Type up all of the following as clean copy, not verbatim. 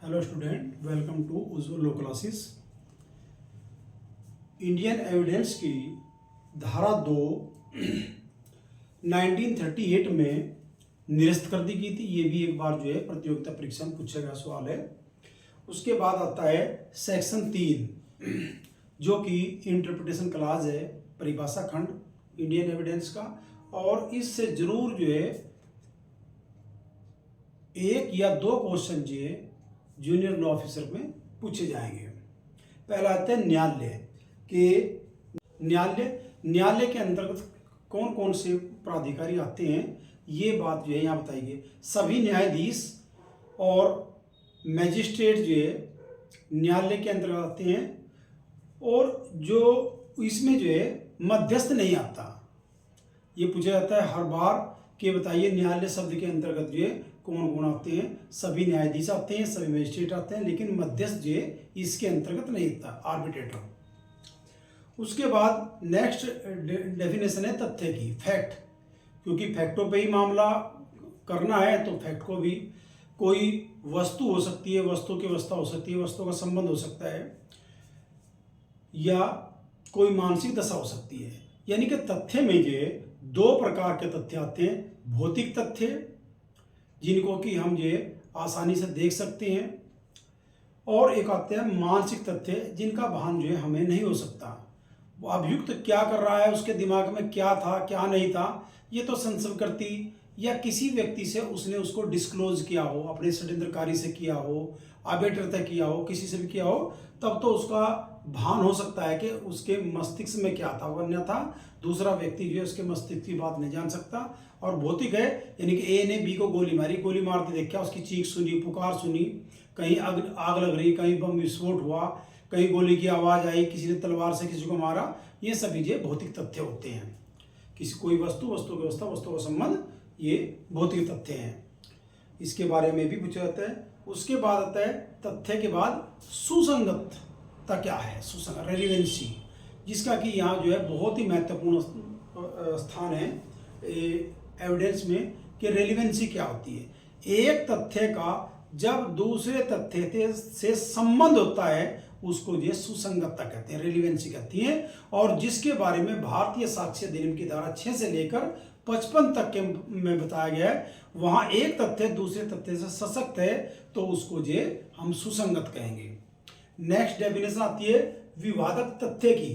Hello student, welcome to Ujjwal law classes. Indian evidence की धारा 2 1938 में निरस्त कर दी गई थी। ये भी एक बार जो है प्रतियोगिता परीक्षा में पूछा गया सवाल है। उसके बाद आता है सेक्शन 3 जो कि इंटरप्रिटेशन क्लास है, परिभाषा खंड इंडियन एविडेंस का। और इससे जरूर जो है एक या दो क्वेश्चन जो है जूनियर लॉ ऑफिसर में पूछे जाएंगे। पहला आता है न्यायालय के न्यायालय के अंतर्गत कौन कौन से प्राधिकारी आते हैं, ये बात जो है यहाँ बताई गई। सभी न्यायाधीश और मजिस्ट्रेट जो है न्यायालय के अंतर्गत आते हैं, और जो इसमें जो है मध्यस्थ नहीं आता। ये पूछा जाता है हर बार कि बताइए न्यायालय शब्द के अंतर्गत जो है कौन कौन आते हैं। सभी न्यायाधीश आते हैं, सभी मजिस्ट्रेट आते हैं, लेकिन मध्यस्थ जो है इसके अंतर्गत नहीं आता, आर्बिट्रेटर। उसके बाद नेक्स्ट डेफिनेशन है तथ्य की, फैक्ट। क्योंकि फैक्टों पे ही मामला करना है तो फैक्ट को भी कोई वस्तु हो सकती है, वस्तु की अवस्था हो सकती है, वस्तु का संबंध हो सकता है, या कोई मानसिक दशा हो सकती है। यानी कि तथ्य में जो दो प्रकार के तथ्य आते हैं। भौतिक तथ्य जिनको कि हम जो आसानी से देख सकते हैं, और एक आते हैं मानसिक तथ्य जिनका भान जो है हमें नहीं हो सकता। वो अभियुक्त क्या कर रहा है, उसके दिमाग में क्या था क्या नहीं था, ये तो संशयकर्ती या किसी व्यक्ति से उसने उसको डिस्क्लोज किया हो, अपने षड्यंत्रकारी से किया हो, आर्बिटर तय किया हो, किसी से भी किया हो, तब तो उसका भान हो सकता है कि उसके मस्तिष्क में क्या था, वरना था दूसरा व्यक्ति जो है उसके मस्तिष्क की बात नहीं जान सकता। और भौतिक है, यानी कि ए ने बी को गोली मारी, गोली मारते देखा, उसकी चीख सुनी, पुकार सुनी, कहीं आग लग रही, कहीं बम विस्फोट हुआ, कहीं गोली की आवाज़ आई, किसी ने तलवार से किसी को मारा, ये सभी जो भौतिक तथ्य होते हैं। किसी कोई वस्तु की अवस्था, वस्तु का संबंध, ये भौतिक तथ्य हैं। इसके बारे में भी पूछा जाता है। उसके बाद आता है तथ्य के बाद सुसंगतता क्या है, सुसंगत रेलिवेंसी, जिसका कि यहाँ जो है बहुत ही महत्वपूर्ण स्थान है एविडेंस में कि रेलिवेंसी क्या होती है। एक तथ्य का जब दूसरे तथ्य से संबंध होता है उसको जो सुसंगतता कहते हैं, रेलिवेंसी कहती है। और जिसके बारे में भारतीय साक्ष्य अधिनियम की धारा 6 से लेकर 55 तक के में बताया गया है, वहां एक तथ्य दूसरे तथ्य से सशक्त है तो उसको जो हम सुसंगत कहेंगे। नेक्स्ट डेफिनेशन आती है विवादक तथ्य की।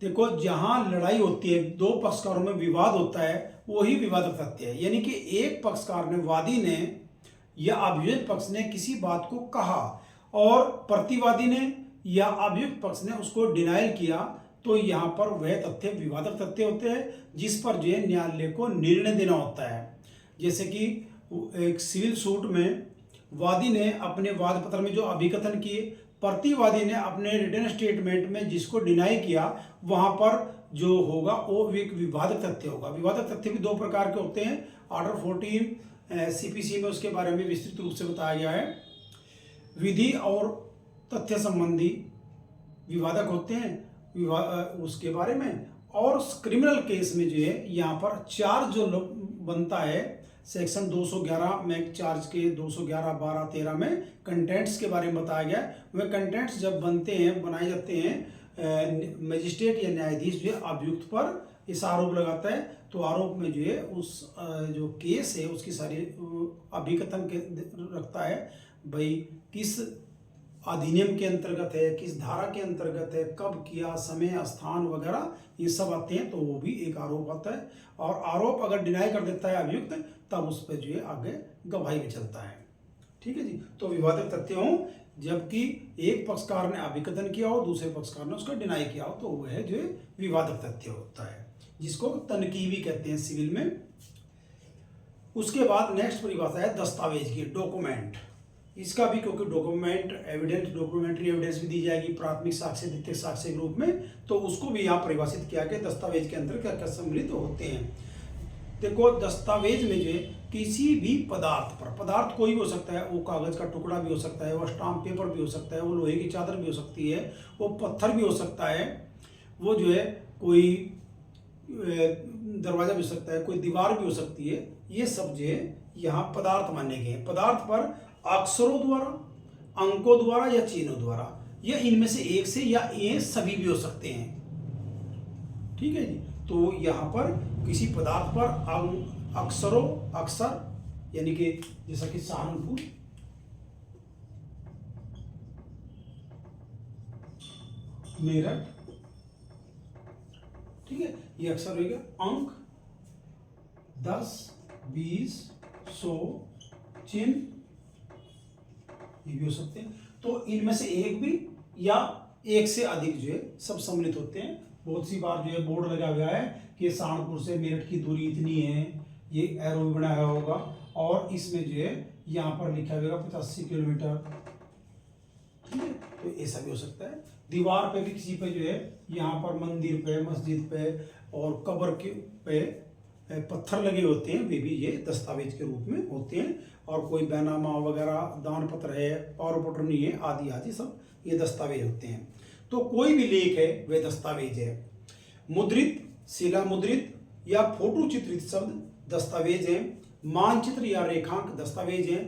देखो, जहां लड़ाई होती है, दो पक्षकारों में विवाद होता है, वही विवादक तथ्य है। यानी कि एक पक्षकार ने, वादी ने या अभियुक्त पक्ष ने किसी बात को कहा और प्रतिवादी ने या अभियुक्त पक्ष ने उसको डिनाइल किया, तो यहाँ पर वह तथ्य विवादक तथ्य होते हैं, जिस पर जो है न्यायालय को निर्णय देना होता है। जैसे कि एक सिविल सूट में वादी ने अपने वाद पत्र में जो अभिकथन किए, प्रतिवादी ने अपने रिटन स्टेटमेंट में जिसको डिनाई किया, वहां पर जो होगा वो एक विवादक तथ्य होगा। विवादक तथ्य भी दो प्रकार के होते हैं। ऑर्डर 14 सीपीसी में उसके बारे में विस्तृत रूप से बताया गया है। विधि और तथ्य संबंधी विवादक होते हैं उसके बारे में। और क्रिमिनल केस में जो है यहाँ पर चार्ज जो बनता है, सेक्शन 211 में चार्ज के 211, 12, 13 में कंटेंट्स के बारे में बताया गया। वह कंटेंट्स जब बनते हैं, बनाए जाते हैं, मजिस्ट्रेट या न्यायाधीश जो है अभियुक्त पर इस आरोप लगाता है, तो आरोप में जो है उस जो केस है उसकी सारी अभिकथन के रखता है, भाई किस अधिनियम के अंतर्गत है, किस धारा के अंतर्गत है, कब किया, समय, स्थान वगैरह ये सब आते हैं, तो वो भी एक आरोप आता है। और आरोप अगर डिनाई कर देता है अभियुक्त, तब उस पर जो है आगे गवाही में चलता है। ठीक है जी। तो विवादक तथ्य हो जबकि एक पक्षकार ने अभिकथन किया हो, दूसरे पक्षकार ने उसका डिनाई किया हो, तो वह जो है विवादक तथ्य होता है, जिसको तनकीबी कहते हैं सिविल में। उसके बाद नेक्स्ट परिभाषा है दस्तावेज की, डॉक्यूमेंट। इसका भी क्योंकि डॉक्यूमेंट एविडेंस, डॉक्यूमेंट्री एविडेंस भी दी जाएगी प्राथमिक साक्ष्य, द्वितीयक साक्ष्य के रूप में, तो उसको भी यहाँ परिभाषित किया कि दस्तावेज के अंदर क्या क्या सम्मिलित होते हैं। देखो, दस्तावेज में जो है किसी भी पदार्थ पर, पदार्थ कोई भी हो सकता है, वो कागज का टुकड़ा भी हो सकता है, वो स्टाम्प पेपर भी हो सकता है, वो लोहे की चादर भी हो सकती है, वो पत्थर भी हो सकता है, वो जो है कोई दरवाजा भी हो सकता है, कोई दीवार भी हो सकती है। ये सब जो है यहाँ पदार्थ माने गए हैं। पदार्थ पर अक्षरों द्वारा अंकों द्वारा या चिन्हों द्वारा, या इनमें से एक से, या ये सभी भी हो सकते हैं। ठीक है जी। तो यहाँ पर किसी पदार्थ पर अक्षर यानी कि जैसा कि सहारनपुर, मेरठ, ठीक है, ये अक्षर हो गया। अंक 10, 20, 100, चिन्ह ये भी हो सकते हैं। तो इनमें से एक भी या एक से अधिक जो है सब सम्मिलित होते हैं। बहुत सी बार जो है बोर्ड लगा हुआ है कि सहारनपुर से मेरठ की दूरी इतनी है, ये एरो भी बनाया होगा, और इसमें जो है यहाँ पर लिखा हुआ 85 किलोमीटर। ठीक है, तो ऐसा भी हो सकता है। दीवार पे भी किसी पे जो है यहाँ पर मंदिर पे, मस्जिद पे और कब्र के पे पत्थर लगे होते हैं, वे भी ये दस्तावेज के रूप में होते हैं। और कोई बैनामा वगैरह, दान पत्र है, पावर ऑफ अटॉर्नी है, आदि आदि सब ये दस्तावेज होते हैं। तो कोई भी लेख है वे दस्तावेज है। मुद्रित, शिला मुद्रित या फोटो चित्रित शब्द दस्तावेज हैं। मानचित्र या रेखांक दस्तावेज हैं।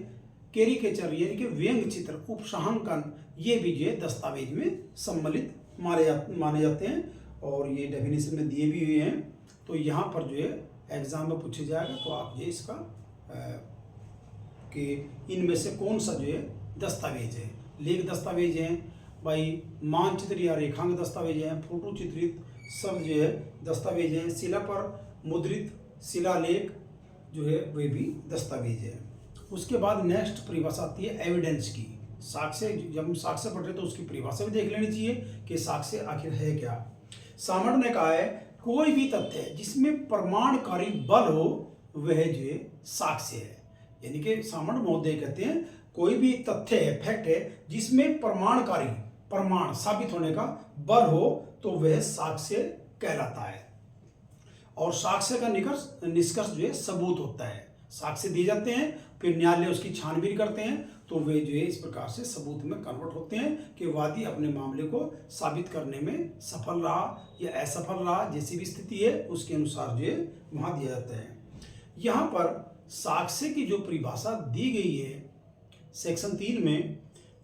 कैरिकेचर यानी कि व्यंग चित्र, उपसहांकन, ये भी जो है दस्तावेज में सम्मिलित माने जाते हैं। और ये डेफिनेशन में दिए भी हुए हैं। तो यहाँ पर जो है एग्जाम में पूछे जाएगा, तो आप ये इसका कि इनमें से कौन सा जो है दस्तावेज है। लेख दस्तावेज हैं भाई, मानचित्र या रेखांक दस्तावेज हैं, फोटो चित्रित शब्द जो है दस्तावेज हैं, शिला पर मुद्रित शिलालेख जो है वे भी दस्तावेज है। उसके बाद नेक्स्ट परिभाषा आती है एविडेंस की। साक्ष्य, जब हम साक्ष्य पढ़ रहे तो उसकी परिभाषा भी देख लेनी चाहिए कि साक्ष्य आखिर है क्या। सामंत ने कहा है कोई भी तथ्य जिसमें प्रमाणकारी बल हो वह जो है साक्ष्य है। यानी कि सामंत महोदय कहते हैं कोई भी तथ्य है, फैक्ट है, जिसमें प्रमाणकारी, प्रमाण साबित होने का बल हो तो वह साक्ष्य कहलाता है। और साक्ष्य का निष्कर्ष जो है सबूत होता है। साक्ष्य दिए जाते हैं, फिर न्यायालय उसकी छानबीन करते हैं, तो वे जो है इस प्रकार से सबूत में कन्वर्ट होते हैं कि वादी अपने मामले को साबित करने में सफल रहा या असफल रहा, जैसी भी स्थिति है उसके अनुसार जो है वहाँ दिया जाता है। यहाँ पर साक्ष्य की जो परिभाषा दी गई है सेक्शन 3 में,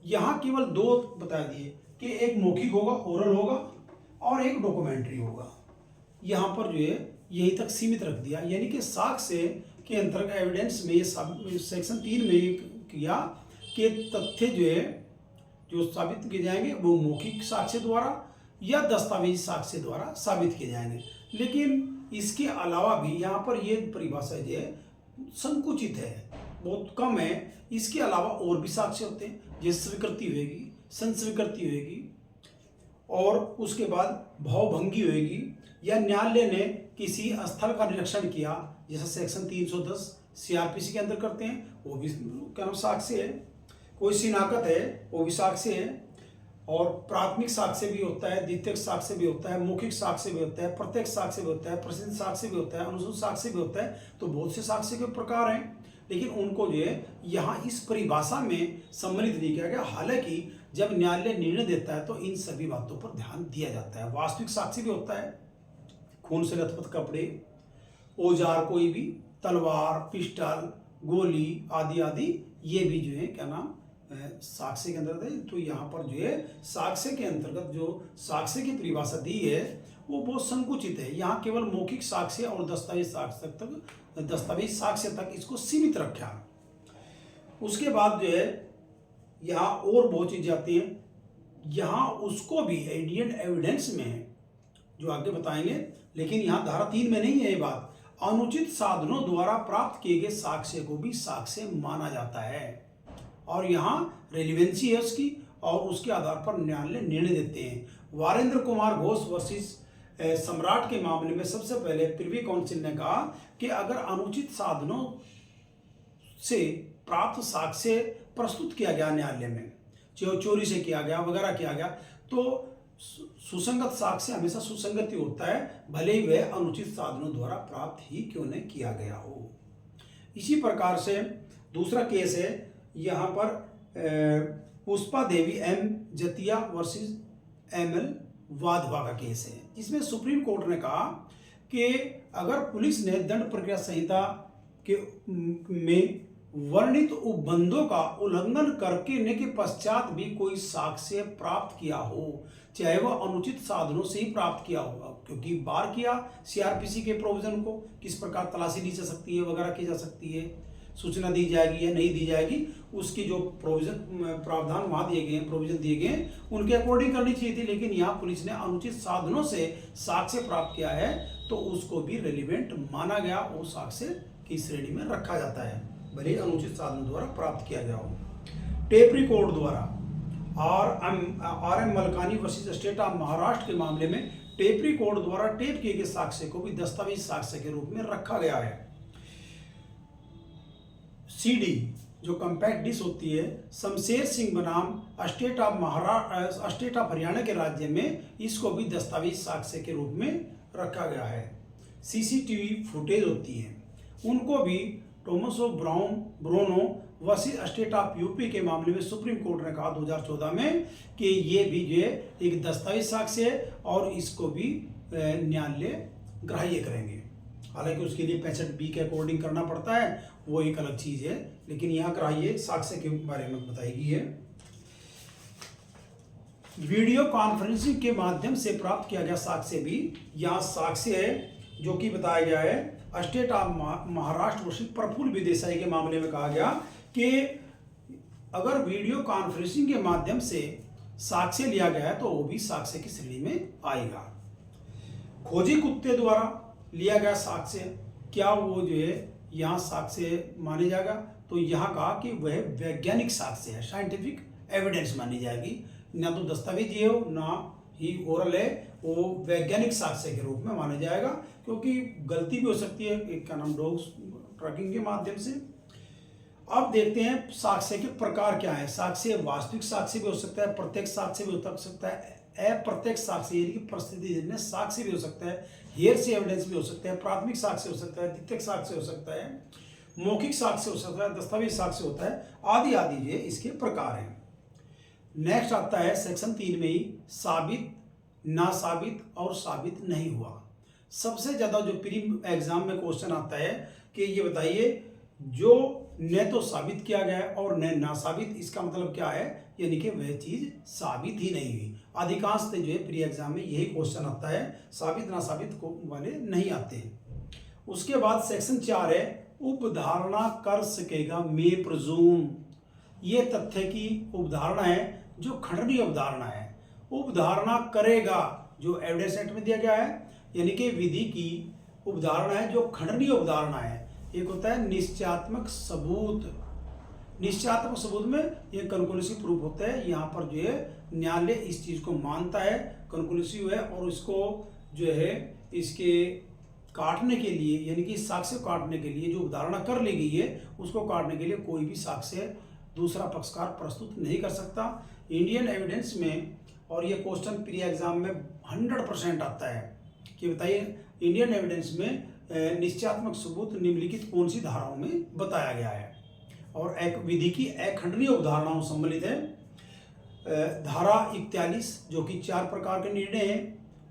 यहाँ केवल दो बता दिए कि एक मौखिक होगा, ओरल होगा, और एक डॉक्यूमेंट्री होगा। यहाँ पर जो है यही तक सीमित रख दिया। यानी कि साक्ष्य के अंतर्गत एविडेंस में ये सेक्शन 3 में किया कि तथ्य जो है जो साबित किए जाएंगे वो मौखिक साक्ष्य द्वारा या दस्तावेजी साक्ष्य द्वारा साबित किए जाएंगे। लेकिन इसके अलावा भी यहाँ पर ये परिभाषा जो है संकुचित है, बहुत कम है। इसके अलावा और भी साक्ष्य होते हैं, जैसे स्वीकृति होगी, संस्वीकृति होगी, और उसके बाद भावभंगी होगी, या न्यायालय ने किसी स्थल का निरीक्षण किया, जैसा सेक्शन 310 सीआरपीसी के अंदर करते हैं, वो भी क्या नाम साक्ष्य है। कोई शिनाख्त है वो भी साक्ष्य है। और प्राथमिक साक्ष्य भी होता है, द्वितीयक साक्ष्य भी होता है, मौखिक साक्ष्य भी होता है, प्रत्यक्ष साक्ष्य भी होता है, प्रसिद्ध साक्ष्य भी होता है, अनुसूचित साक्ष्य भी होता है। तो बहुत से साक्ष्य के प्रकार हैं, लेकिन उनको जो है यहाँ इस परिभाषा में सम्मिलित नहीं किया गया। हालांकि जब न्यायालय निर्णय देता है तो इन सभी बातों पर ध्यान दिया जाता है। वास्तविक साक्ष्य भी होता है, खून से लथपथ कपड़े, औजार कोई भी, तलवार, पिस्टल, गोली आदि आदि, ये भी जो है क्या नाम साक्ष्य के अंतर्गत है। तो यहाँ पर जो है साक्ष्य के अंतर्गत जो साक्ष्य की परिभाषा दी है वो बहुत संकुचित है। यहाँ केवल मौखिक साक्ष्य और दस्तावेज साक्ष्य तक इसको सीमित रखा। उसके बाद जो है यहाँ और बहुत चीजें आती हैं। यहाँ उसको भी इंडियन एविडेंस में है जो आगे बताएंगे, लेकिन यहाँ धारा 3 में नहीं है ये बात। अनुचित साधनों द्वारा प्राप्त किए गए साक्ष्य को भी साक्ष्य माना जाता है, और यहाँ रेलिवेंसी है उसकी, और उसके आधार पर न्यायालय निर्णय देते हैं। वारेंद्र कुमार घोष वर्सेस सम्राट के मामले में सबसे पहले प्रिवी काउंसिल ने कहा कि अगर अनुचित साधनों से प्राप्त साक्ष्य प्रस्तुत किया गया न्यायालय में, चोरी से किया गया वगैरह किया गया, तो सुसंगत साक्ष्य हमेशा सुसंगति होता है, भले ही वह अनुचित साधनों द्वारा प्राप्त ही क्यों नहीं किया गया हो। इसी प्रकार से दूसरा केस है यहाँ पर पुष्पा देवी एम जतिया वर्सेस एमएल वाधवा का केस है, जिसमें सुप्रीम कोर्ट ने कहा कि अगर पुलिस ने दंड प्रक्रिया संहिता के में वर्णित उपबंधों का उल्लंघन करने के पश्चात भी कोई साक्ष्य प्राप्त किया हो, चाहे वह अनुचित साधनों से ही प्राप्त किया होगा, क्योंकि बार किया सीआरपीसी के प्रोविजन को किस प्रकार तलाशी ली जा सकती है वगैरह की जा सकती है, सूचना दी जाएगी या नहीं दी जाएगी, उसकी जो प्रोविजन प्रावधान वहाँ दिए गए हैं, प्रोविजन दिए गए हैं, उनके अकॉर्डिंग करनी चाहिए थी। लेकिन यहाँ पुलिस ने अनुचित साधनों से साक्ष्य प्राप्त किया है तो उसको भी रेलिवेंट माना गया, वो साक्ष्य की श्रेणी में रखा जाता है, भले अनुचित साधनों द्वारा प्राप्त किया गया हो। टेप रिकॉर्ड द्वारा R M Malkani versus state of Maharashtra के मामले में टेप रिकॉर्ड द्वारा टेप किए गए साक्ष्य को भी दस्तावेज साक्ष्य के रूप में रखा गया है। सीडी जो कम्पैक्ट डिस्क होती है, शमशेर सिंह बनाम स्टेट ऑफ हरियाणा के राज्य में इसको भी दस्तावेज साक्ष्य के रूप में रखा गया है। सीसीटीवी फुटेज होती है, उनको भी टोमसो ब्रोनो वर्सेस स्टेट ऑफ यूपी के मामले में सुप्रीम कोर्ट ने कहा 2014 में कि ये भी जो है एक दस्तावेज साक्ष्य है और इसको भी न्यायालय ग्राह्य करेंगे। हालांकि उसके लिए 65B के अकॉर्डिंग करना पड़ता है, वो एक अलग चीज है, लेकिन यहाँ ग्राह्य साक्ष्य के बारे में बताई गई है। वीडियो कॉन्फ्रेंसिंग के माध्यम से प्राप्त किया गया साक्ष्य भी यहाँ साक्ष्य है, जो कि बताया गया है state of Maharashtra versus Praful विदेसाई के मामले में कहा गया कि अगर वीडियो कॉन्फ्रेंसिंग के माध्यम से साक्ष्य लिया गया है तो वो भी साक्ष्य की श्रेणी में आएगा। खोजी कुत्ते द्वारा लिया गया साक्ष्य, क्या वो जो है यहाँ साक्ष्य माने जाएगा? तो यहाँ कहा कि वह वैज्ञानिक साक्ष्य है, साइंटिफिक एविडेंस मानी जाएगी, ना तो दस्तावेज ये हो ना ही ओरल है, वो वैज्ञानिक साक्ष्य के रूप में माना जाएगा, क्योंकि गलती भी हो सकती है एक क्या नाम डॉग ट्रैकिंग के माध्यम से। अब देखते हैं साक्ष्य के प्रकार क्या है। साक्ष्य वास्तविक साक्ष्य भी हो सकता है, प्रत्यक्ष साक्ष्य भी हो सकता है, अप्रत्यक्ष साक्ष्य यानी कि परिस्थिति साक्ष्य भी हो सकता है, हेयरसे एविडेंस भी हो सकता है, प्राथमिक साक्ष्य हो सकता है, द्वितीयक साक्ष्य हो सकता है, मौखिक साक्ष्य हो सकता है, दस्तावेज साक्ष्य होता है, आदि आदि ये इसके प्रकार हैं। नेक्स्ट आता है सेक्शन 3 में ही साबित, ना साबित और साबित नहीं हुआ। सबसे ज्यादा जो प्री एग्जाम में क्वेश्चन आता है कि ये बताइए जो न तो साबित किया गया है और न ना साबित, इसका मतलब क्या है, यानी कि वह चीज साबित ही नहीं हुई। अधिकांश जो है प्री एग्जाम में यही क्वेश्चन आता है, साबित ना साबित को वाले नहीं आते हैं। उसके बाद सेक्शन 4 है उपधारणा कर सकेगा मे प्रजूम। ये तथ्य की उपधारणा है जो खंडनीय उपधारणा है। उपधारणा करेगा जो एविडेंस एक्ट में दिया गया है, यानी कि विधि की उपधारणा है जो खंडनीय उपधारणा है। एक होता है निश्चयात्मक सबूत। निश्चयात्मक सबूत में ये कंक्लूसिव प्रूफ होता है। यहाँ पर जो है न्यायालय इस चीज को मानता है, कंक्लूसिव है, और इसको जो है इसके काटने के लिए यानी कि साक्ष्य काटने के लिए जो उपधारणा कर ली गई है उसको काटने के लिए कोई भी साक्ष्य दूसरा पक्षकार प्रस्तुत नहीं कर सकता। इंडियन एविडेंस में, और ये क्वेश्चन प्री एग्जाम में 100% आता है कि बताइए इंडियन एविडेंस में निश्चयात्मक सबूत निम्नलिखित कौन सी धाराओं में बताया गया है, और एक विधि की अखंडनीय उदाहरणाओं सम्मिलित है। धारा 41 जो कि 4 प्रकार के निर्णय हैं,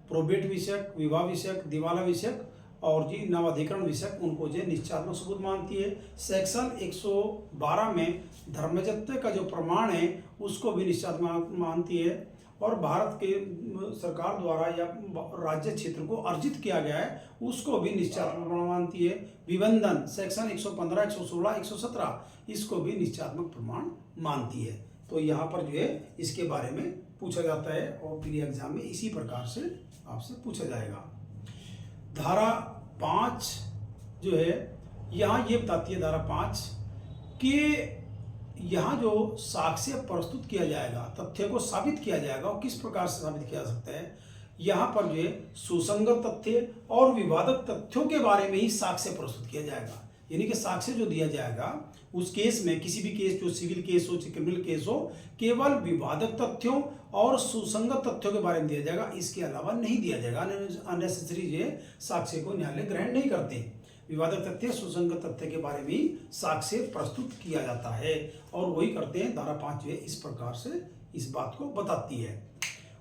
प्रोबेट विषयक, विवाह विषयक, दिवाला विषयक और जी नवाधिकरण विषयक, उनको जो निश्चयात्मक सबूत मानती है। सेक्शन 112 में धर्मजत्व का जो प्रमाण है उसको भी निश्चयात्मक मानती है, और भारत के सरकार द्वारा या राज्य क्षेत्र को अर्जित किया गया है उसको भी निश्चयात्मक प्रमाण मानती है। विबंधन सेक्शन 115, 116, 117 इसको भी निश्चयात्मक प्रमाण मानती है। तो यहाँ पर जो है इसके बारे में पूछा जाता है और प्री एग्जाम में इसी प्रकार से आपसे पूछा जाएगा। धारा 5 जो है यहाँ ये बताती है, धारा 5 कि यहाँ जो साक्ष्य प्रस्तुत किया जाएगा, तथ्य को साबित किया जाएगा, और किस प्रकार से साबित किया जा सकता है। यहाँ पर जो है सुसंगत तथ्य और विवादक तथ्यों के बारे में ही साक्ष्य प्रस्तुत किया जाएगा। यानी कि साक्ष्य जो दिया जाएगा उस केस में, किसी भी केस, जो सिविल केस हो चाहे क्रिमिनल केस हो, केवल विवादक तथ्यों और सुसंगत तथ्यों के बारे में दिया जाएगा, इसके अलावा नहीं दिया जाएगा। अननेसेसरी जो साक्ष्य को न्यायालय ग्रहण नहीं करते। विवादक तथ्य, सुसंगत तथ्य के बारे में साक्ष्य प्रस्तुत किया जाता है, और वही करते हैं। धारा 5 जो है इस प्रकार से इस बात को बताती है।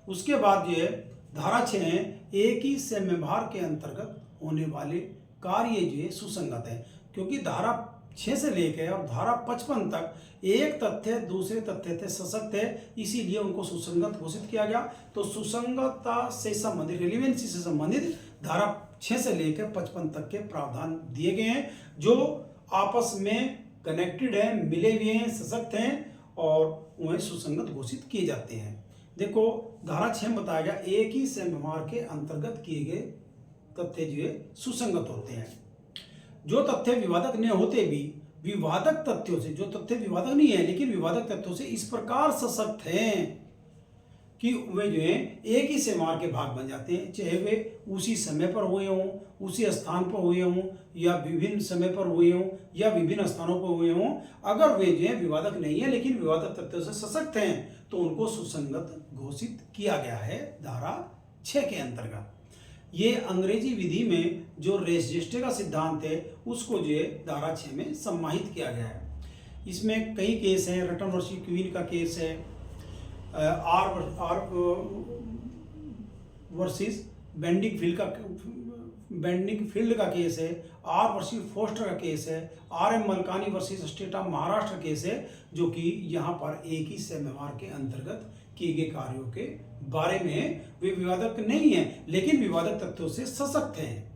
उसके बाद जो है धारा 6 है एक ही सेम्यभार के अंतर्गत होने वाले कार्य जो है सुसंगत है, क्योंकि धारा 6 से लेकर और धारा 55 तक एक तथ्य दूसरे तथ्य से सशक्त है, इसीलिए उनको सुसंगत घोषित किया गया। तो सुसंगतता से संबंधित, रेलिवेंसी से संबंधित धारा 6 से लेकर 55 तक के प्रावधान दिए गए हैं, जो आपस में कनेक्टेड है, मिले हुए हैं, सशक्त हैं और उन्हें सुसंगत घोषित किए जाते हैं। देखो धारा 6 में बताया गया, एक ही व्यवहार के अंतर्गत किए गए तथ्य जो है सुसंगत होते हैं। जो तथ्य विवादक नहीं होते भी विवादक तथ्यों से, जो तथ्य विवादक नहीं है लेकिन विवादक तथ्यों से इस प्रकार सशक्त हैं कि वे जो है एक ही व्यवहार के भाग बन जाते हैं, चाहे वे उसी समय पर हुए हों, उसी स्थान पर हुए हों, या विभिन्न समय पर हुए हों, या विभिन्न स्थानों पर हुए हों। अगर वे जो है विवादक नहीं है लेकिन विवादक तथ्यों से सशक्त हैं तो उनको सुसंगत घोषित किया गया है धारा 6 के अंतर्गत। ये अंग्रेजी विधि में जो रेजिस्टर का सिद्धांत है उसको जो है धारा 6 में सम्मानित किया गया है। इसमें कई केस हैं, रटन वर्सी क्वीन का केस है, आर वर्सेस बेंडिंग फील्ड का केस है, आर वर्सेस फोस्टर का केस है, RM Malkani versus state of Maharashtra case है, जो कि यहाँ पर एक ही व्यवहार के अंतर्गत किए गए कार्यों के बारे में वे विवादक नहीं है लेकिन विवादक तथ्यों से सशक्त हैं।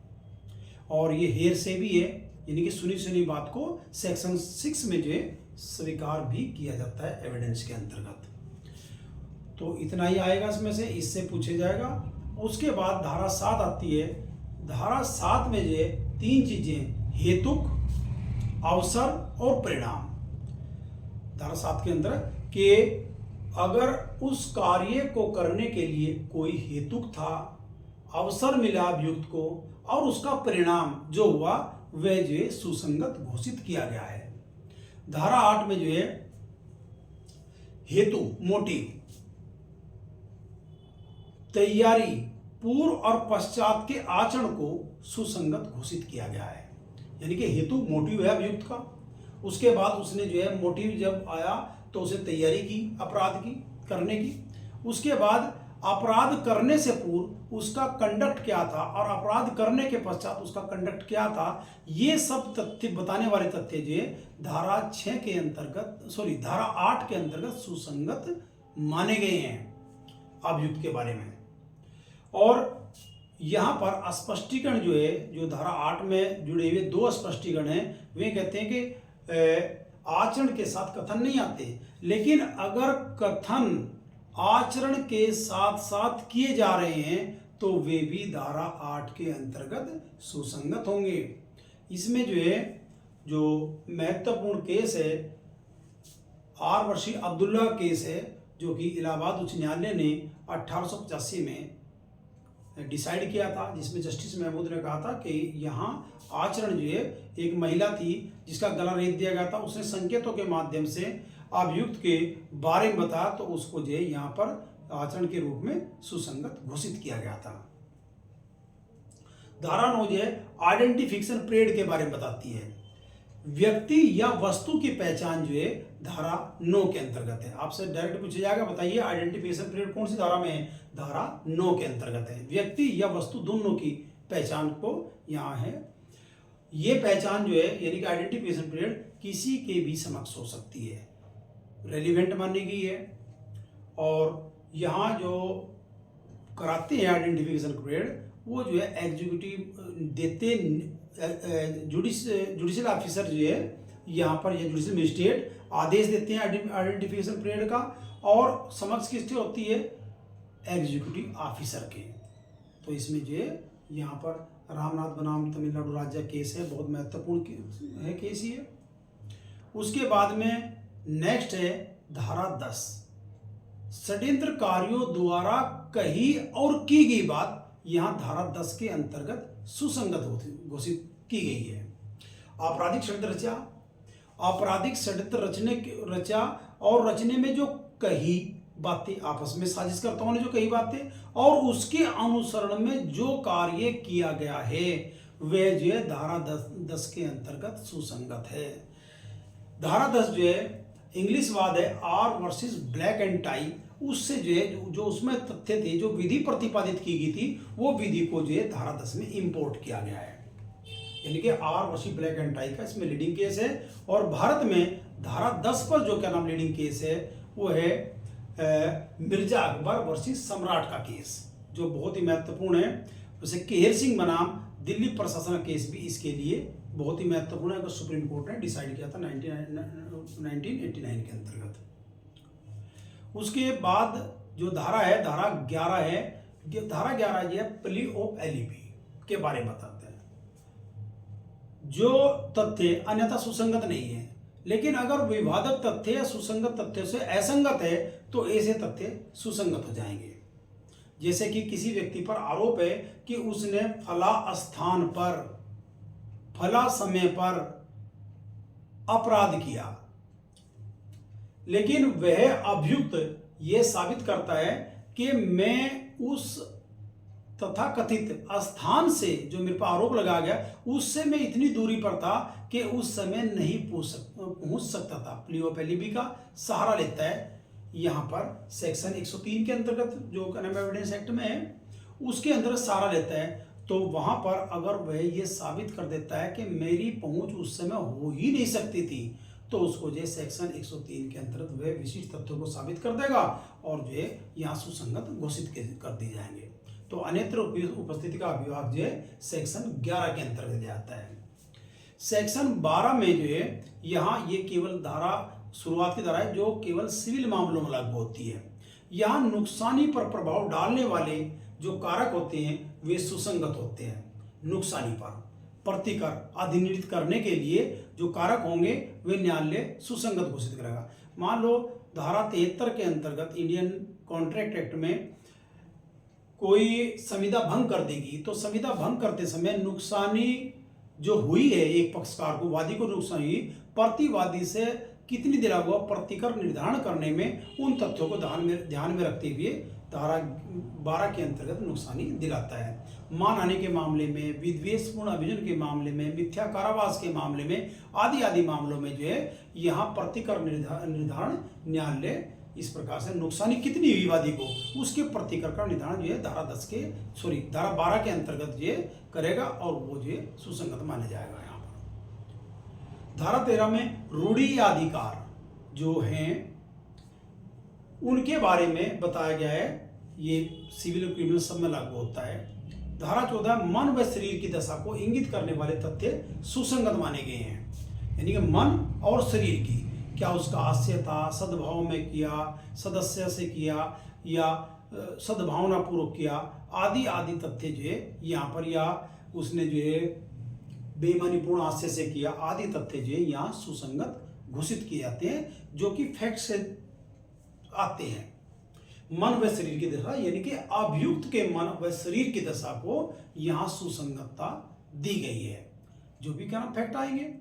और ये हेर से भी है, यानी कि सुनी सुनी बात को सेक्शन 6 में जो है स्वीकार भी किया जाता है एविडेंस के अंतर्गत। तो इतना ही आएगा इसमें से, इससे पूछे जाएगा। उसके बाद धारा 7 आती है। धारा 7 में जो है 3 चीजें, हेतुक, अवसर और परिणाम। धारा 7 के अंदर कि अगर उस कार्य को करने के लिए कोई हेतुक था, अवसर मिला अभियुक्त को और उसका परिणाम जो हुआ वह जो है सुसंगत घोषित किया गया है। धारा 8 में जो है हेतु, मोटिव, तैयारी, पूर्व और पश्चात के आचरण को सुसंगत घोषित किया गया है। यानी कि हेतु मोटिव है अभियुक्त का, उसके बाद उसने जो है मोटिव जब आया तो उसे तैयारी की अपराध की करने की, उसके बाद अपराध करने से पूर्व उसका कंडक्ट क्या था और अपराध करने के पश्चात उसका कंडक्ट क्या था, ये सब तथ्य बताने वाले तथ्य जो है धारा 6 के अंतर्गत, धारा 8 के अंतर्गत सुसंगत माने गए हैं अभियुक्त के बारे में। और यहाँ पर स्पष्टीकरण जो है, जो धारा 8 में जुड़े हुए 2 स्पष्टीकरण हैं, वे कहते हैं कि आचरण के साथ कथन नहीं आते, लेकिन अगर कथन आचरण के साथ साथ किए जा रहे हैं तो वे भी धारा 8 के अंतर्गत सुसंगत होंगे। इसमें जो है जो महत्वपूर्ण केस है आर वर्सी अब्दुल्ला केस है, जो कि इलाहाबाद उच्च न्यायालय ने 1885 में डिसाइड किया था, जिसमें जस्टिस महमूद ने कहा था कि यहाँ आचरण जो है, एक महिला थी जिसका गला रेत दिया गया था, उसने संकेतों के माध्यम से अभियुक्त के बारे में बताया तो उसको जो है यहाँ पर आचरण के रूप में सुसंगत घोषित किया गया था। धारा 9 जो है आइडेंटिफिकेशन पीरियड के बारे में बताती है। व्यक्ति या वस्तु की पहचान जो है धारा 9 के अंतर्गत है। आपसे डायरेक्ट पूछा जाएगा, बताइए आइडेंटिफिकेशन पीरियड कौन सी धारा में है? धारा 9 के अंतर्गत है। व्यक्ति या वस्तु दोनों की पहचान को यहाँ है। ये पहचान जो है यानी कि आइडेंटिफिकेशन पीरियड किसी के भी समक्ष हो सकती है, रेलिवेंट मानी गई है। और यहाँ जो कराते हैं आइडेंटिफिकेशन पीरियड वो जो है एग्जीक्यूटिव देते, जुडिशियल ऑफिसर जो है यहाँ पर, या जुडिशियल मजिस्ट्रेट आदेश देते हैं आइडेंटिफिकेशन पीरियड का, और समक्ष किसकी होती है? एग्जीक्यूटिव ऑफिसर के। तो इसमें जो है यहाँ पर रामनाथ बनाम तमिलनाडु राज्य केस है, बहुत महत्वपूर्ण है केस ये। उसके बाद में नेक्स्ट है धारा 10, षड्यंत्रकारियों द्वारा कही और की गई बात यहाँ धारा 10 के अंतर्गत सुसंगत घोषित की गई है। आपराधिक षड्यंत्र रचा, आपराधिक षड्यंत्र रचा और रचने में जो कही बातें, आपस में साजिशकर्ताओं ने जो कही बातें और उसके अनुसरण में जो कार्य किया गया है वह जो है धारा 10 के अंतर्गत सुसंगत है। धारा 10 जो है इंग्लिश वाद है R versus black and tie, उससे जो है जो उसमें तथ्य थे, जो विधि प्रतिपादित की गई थी, वो विधि को जो है धारा 10 में इंपोर्ट किया गया है। यानी कि आर वशी ब्लैक एंड टाई का इसमें लीडिंग केस है। और भारत में धारा 10 पर जो क्या नाम लीडिंग केस है वो है मिर्जा अकबर वर्सेस सम्राट का केस, जो बहुत ही महत्वपूर्ण है। वैसे केहर सिंह बनाम दिल्ली प्रशासन केस भी इसके लिए बहुत ही महत्वपूर्ण है, अगर सुप्रीम कोर्ट ने डिसाइड किया था 1989 के अंतर्गत। उसके बाद जो धारा है, धारा 11 है, धारा 11 ये प्ली ऑफ एलिबी के बारे में बताते हैं। जो तथ्य अन्यथा सुसंगत नहीं है, लेकिन अगर विवादक तथ्य या सुसंगत तथ्य से असंगत है तो ऐसे तथ्य सुसंगत हो जाएंगे। जैसे कि किसी व्यक्ति पर आरोप है कि उसने फला स्थान पर फला समय पर अपराध किया, लेकिन वह अभियुक्त यह साबित करता है कि मैं उस तथाकथित स्थान से जो मेरे पर आरोप लगाया गया उससे मैं इतनी दूरी पर था कि उस समय नहीं पहुंच सकता था। प्ली ऑफ एलिबी का सहारा लेता है यहाँ पर सेक्शन 103 के अंतर्गत जो क्राइम एविडेंस एक्ट में है उसके अंदर सहारा लेता है। तो वहां पर अगर वह ये साबित कर देता है कि मेरी पहुंच उस समय हो ही नहीं सकती थी तो उसको जो सेक्शन 103 के अंतर्गत वह विशिष्ट तथ्यों को साबित कर देगा और जो यहाँ सुसंगत घोषित कर दिए जाएंगे। तो अन्यत्र उपस्थिति का अभिभाग जो है सेक्शन 11 के अंतर्गत आता है। सेक्शन 12 में जो है यहाँ ये केवल धारा शुरुआत की धारा है जो केवल सिविल मामलों में लागू होती है। यहाँ नुकसानी पर प्रभाव डालने वाले जो कारक होते हैं वे सुसंगत होते हैं। नुकसानी पर प्रतिकर अधिनियमित करने के लिए जो कारक होंगे वे न्यायालय सुसंगत घोषित करेगा। मान लो धारा 73 के अंतर्गत इंडियन कॉन्ट्रैक्ट एक्ट में कोई संविदा भंग कर देगी तो संविदा भंग करते समय नुकसानी जो हुई है एक पक्षकार को वादी को नुकसान हुई, प्रतिवादी से कितनी दिला हुआ प्रतिकर निर्धारण करने में उन तथ्यों को ध्यान में रखते हुए धारा 12 के अंतर्गत नुकसानी दिलाता है। मानहानि के मामले में, विद्वेषपूर्ण अभियोजन के मामले में, मिथ्या कारावास के मामले में आदि मामलों में जो है यहाँ प्रतिकर निर्धारण न्यायालय इस प्रकार से नुकसानी कितनी हुई वादी को उसके प्रतिकर का निर्धारण जो है धारा 12 के अंतर्गत जो करेगा और वो जो सुसंगत माना जाएगा। यहाँ पर धारा 13 में रूढ़ी या अधिकार जो हैं उनके बारे में बताया गया है, ये सिविल और क्रिमिनल सब में लागू होता है। धारा 14 मन व शरीर की दशा को इंगित करने वाले तथ्य सुसंगत माने गए हैं, यानी कि मन और शरीर की, क्या उसका हास्य था, सद्भाव में किया, सदस्य से किया या सद्भावना पूर्वक किया, आदि तथ्य जो है यहाँ पर, या उसने जो है बेईमानीपूर्ण हास्य से किया, आदि तथ्य जो है यहाँ सुसंगत घोषित किए जाते हैं जो कि फैक्ट से आते हैं। मन व शरीर की दशा यानी कि अभियुक्त के मन व शरीर की दशा को यहाँ सुसंगतता दी गई है, जो भी क्या फैक्ट आएंगे।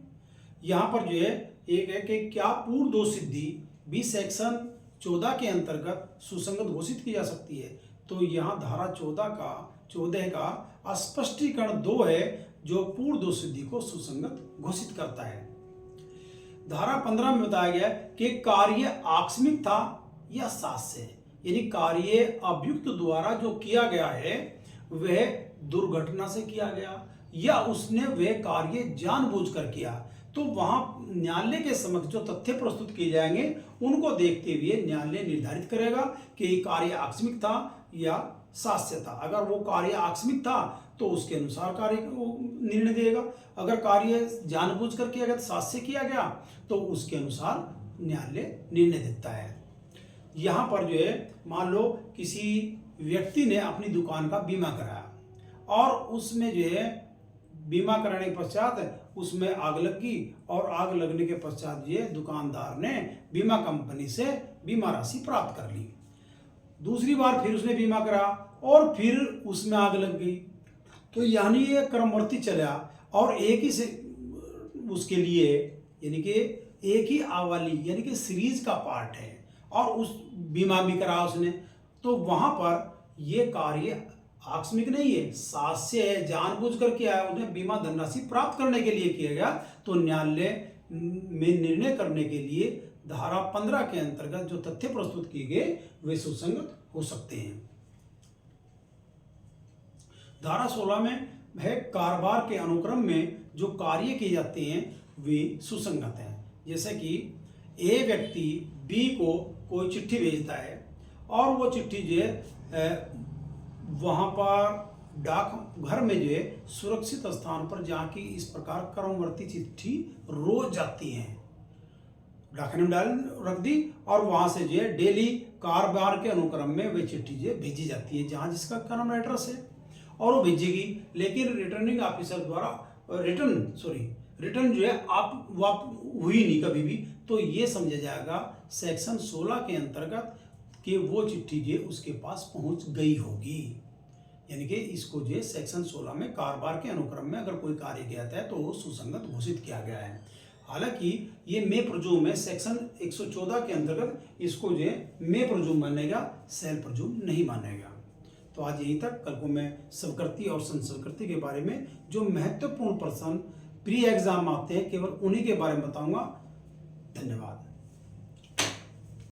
यहाँ पर जो है एक है कि क्या पूर्व दोष सिद्धि भी सेक्शन 14 के अंतर्गत सुसंगत घोषित की जा सकती है। तो यहाँ धारा 14 का स्पष्टीकरण 2 है जो पूर्व दोष सिद्धि को सुसंगत घोषित करता है। धारा 15 में बताया गया कि कार्य आकस्मिक था या साक्ष्य, यानी कार्य अभियुक्त द्वारा जो किया गया है वह दुर्घटना से किया गया या उसने वह कार्य जानबूझकर किया। तो वहां न्यायालय के समक्ष जो तथ्य प्रस्तुत किए जाएंगे उनको देखते हुए न्यायालय निर्धारित करेगा कि ये कार्य आकस्मिक था या साक्ष्य था। अगर वो कार्य आकस्मिक था तो उसके अनुसार कार्य को निर्णय देगा, अगर कार्य जानबूझकर किया गया, साक्ष्य किया गया तो उसके अनुसार न्यायालय निर्णय देता है। यहाँ पर जो है मान लो किसी व्यक्ति ने अपनी दुकान का बीमा कराया और उसमें जो है बीमा कराने के पश्चात उसमें आग लगी और आग लगने के पश्चात ये दुकानदार ने बीमा कंपनी से बीमा राशि प्राप्त कर ली। दूसरी बार फिर उसने बीमा करा और फिर उसमें आग लग गई। तो यानी ये क्रमवर्ती चला और एक ही से उसके लिए यानी कि एक ही आवाली यानी कि सीरीज का पार्ट है और उस बीमा भी करा उसने, तो वहां पर ये कार्य आकस्मिक नहीं है, साक्ष्य है, जानबूझकर किया है, उन्हें बीमा धनराशि प्राप्त करने के लिए किया गया। तो न्यायालय में निर्णय करने के लिए धारा 15 के अंतर्गत जो तथ्य प्रस्तुत किए गए वे सुसंगत हो सकते हैं। धारा 16 में है कारोबार के अनुक्रम में जो कार्य किए जाते हैं वे सुसंगत हैं। जैसे कि ए व्यक्ति बी को कोई चिट्ठी भेजता है और वो चिट्ठी जो है वहाँ पर डाक घर में जो है सुरक्षित स्थान पर जहाँ की इस प्रकार क्रमवर्ती चिट्ठी रोज जाती हैं, डाकने में डाल रख दी और वहाँ से जो है डेली कारोबार के अनुक्रम में वे चिट्ठी जो है भेजी जाती है जहाँ जिसका कर्म एड्रेस है और वो भेजेगी। लेकिन रिटर्निंग ऑफिसर द्वारा रिटर्न जो है आप हुई नहीं कभी भी, तो ये समझा जाएगा सेक्शन 16 के अंतर्गत कि वो चिट्ठी जो है उसके पास पहुंच गई होगी। यानी कि इसको जो है सेक्शन 16 में कारोबार के अनुक्रम में अगर कोई कार्य किया जाता है तो वो सुसंगत घोषित किया गया है। हालांकि ये मे प्रजूम है, सेक्शन 114 के अंतर्गत इसको जो है मे प्रजूम मानेगा, सेल प्रजूम नहीं मानेगा। तो आज यहीं तक। कल को मैं स्वीकृति और संस्कृति के बारे में जो महत्वपूर्ण प्रश्न प्री एग्जाम आते हैं केवल उन्हीं के बारे में बताऊंगा। धन्यवाद।